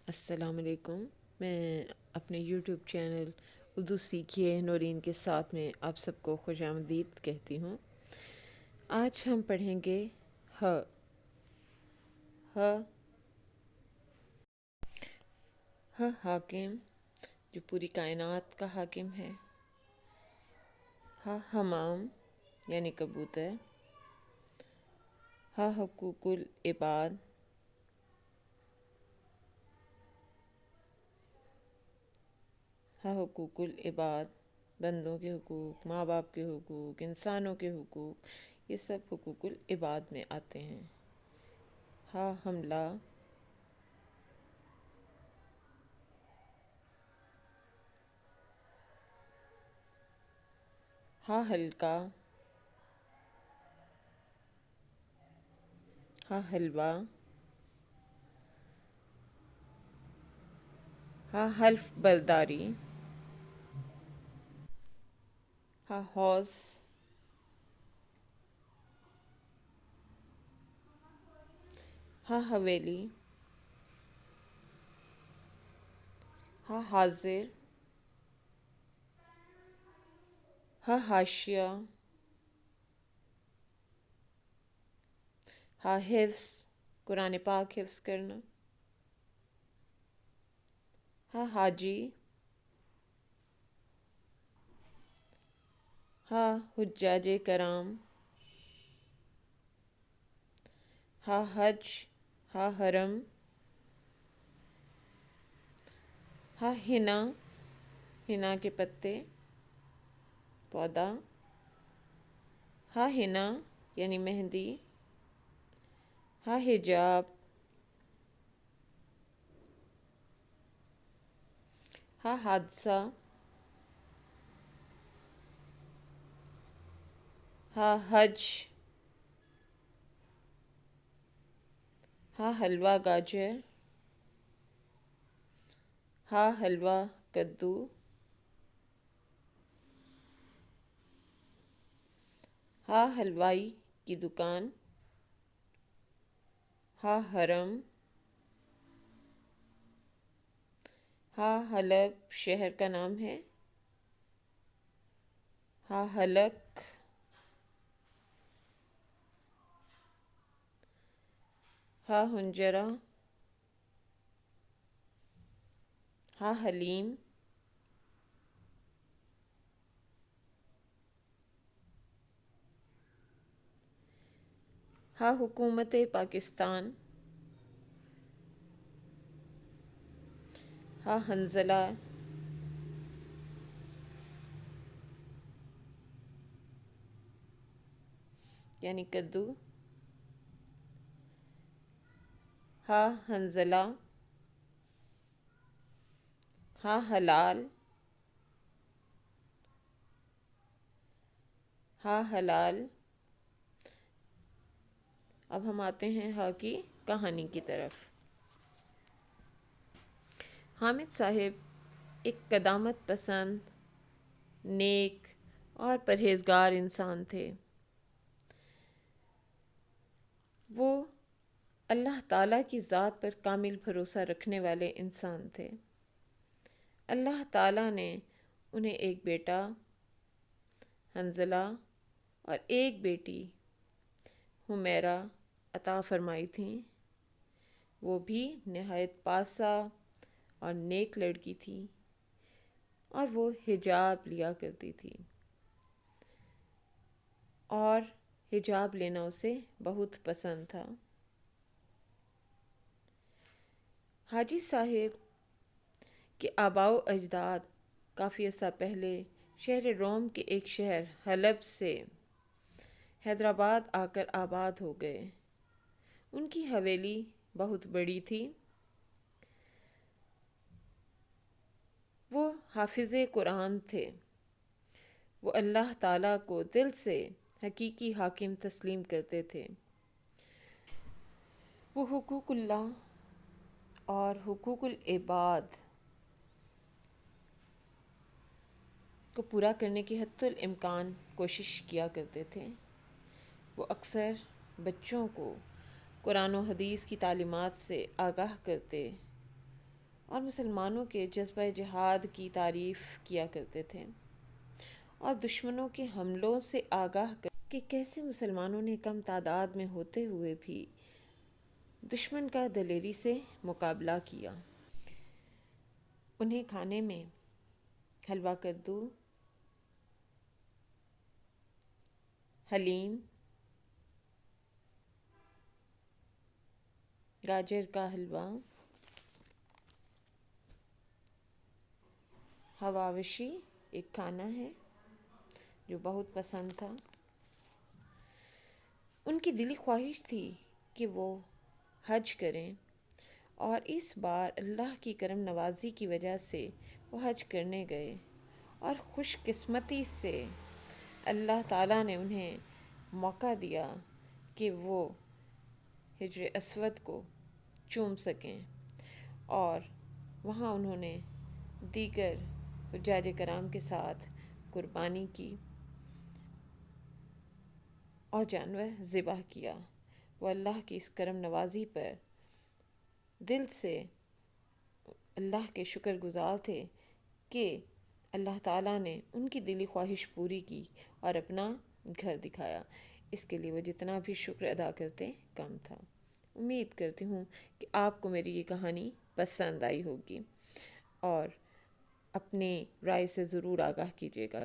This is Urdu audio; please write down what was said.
السلام علیکم۔ میں اپنے یوٹیوب چینل اردو سیکھیے نورین کے ساتھ میں آپ سب کو خوش آمدید کہتی ہوں۔ آج ہم پڑھیں گے ہ ہ ہ حاکم جو پوری کائنات کا حاکم ہے۔ ہ حمام یعنی کبوتر۔ ہ حقوق العباد۔ حقوق العباد بندوں کے حقوق، ماں باپ کے حقوق، انسانوں کے حقوق، یہ سب حقوق العباد میں آتے ہیں۔ ہا حملہ۔ ہا حلقہ۔ ہا حلوہ۔ ہا حلف برداری۔ ہا حوض۔ ہا حویلی۔ ہا حاضر۔ ہا حاشیہ۔ ہا حفظ قرآن پاک حفظ کرنا۔ ہا حاجی۔ ہا حجاج کرام۔ ہا حج۔ ہا حرم۔ ہا حنا، حنا کے پتے، پودا۔ ہا حنا یعنی مہندی۔ ہا حجاب۔ ہا حادثہ۔ ہا حج۔ ہا حلوہ گاجر۔ ہا حلوہ کدو۔ ہا حلوائی کی دکان۔ ہا حرم۔ ہا حلب شہر کا نام ہے۔ ہا حلق۔ ہا حنجرہ۔ ہا حلیم۔ ہا حکومت پاکستان۔ ہا حنظلہ۔ یعنی کدو۔ ہا حنظلہ۔ ہا حلال۔ ہا حلال۔ اب ہم آتے ہیں ہا کی کہانی کی طرف۔ حامد صاحب ایک قدامت پسند، نیک اور پرہیزگار انسان تھے۔ وہ اللہ تعالیٰ کی ذات پر کامل بھروسہ رکھنے والے انسان تھے۔ اللہ تعالیٰ نے انہیں ایک بیٹا حنظلہ اور ایک بیٹی حمیرہ عطا فرمائی تھیں۔ وہ بھی نہایت پاسہ اور نیک لڑکی تھی اور وہ حجاب لیا کرتی تھی اور حجاب لینا اسے بہت پسند تھا۔ حاجی صاحب کے آباء و اجداد کافی عرصہ پہلے شہر روم کے ایک شہر حلب سے حیدرآباد آ کر آباد ہو گئے۔ ان کی حویلی بہت بڑی تھی۔ وہ حافظ قرآن تھے۔ وہ اللہ تعالیٰ کو دل سے حقیقی حاکم تسلیم کرتے تھے۔ وہ حقوق اللہ اور حقوق العباد کو پورا کرنے کی حتی الامکان کوشش کیا کرتے تھے۔ وہ اکثر بچوں کو قرآن و حدیث کی تعلیمات سے آگاہ کرتے اور مسلمانوں کے جذبہ جہاد کی تعریف کیا کرتے تھے، اور دشمنوں کے حملوں سے آگاہ کر کہ کیسے مسلمانوں نے کم تعداد میں ہوتے ہوئے بھی دشمن کا دلیری سے مقابلہ کیا۔ انہیں کھانے میں حلوہ کدو، حلیم، گاجر کا حلوہ، حواوشی ایک کھانا ہے جو بہت پسند تھا۔ ان کی دلی خواہش تھی کہ وہ حج کریں، اور اس بار اللہ کی کرم نوازی کی وجہ سے وہ حج کرنے گئے، اور خوش قسمتی سے اللہ تعالیٰ نے انہیں موقع دیا کہ وہ حجر اسود کو چوم سکیں، اور وہاں انہوں نے دیگر حجاج کرام کے ساتھ قربانی کی اور جانور ذبح کیا۔ وہ اللہ کی اس کرم نوازی پر دل سے اللہ کے شکر گزار تھے کہ اللہ تعالیٰ نے ان کی دلی خواہش پوری کی اور اپنا گھر دکھایا۔ اس کے لیے وہ جتنا بھی شکر ادا کرتے کم تھا۔ امید کرتی ہوں کہ آپ کو میری یہ کہانی پسند آئی ہوگی، اور اپنے رائے سے ضرور آگاہ کیجیے گا۔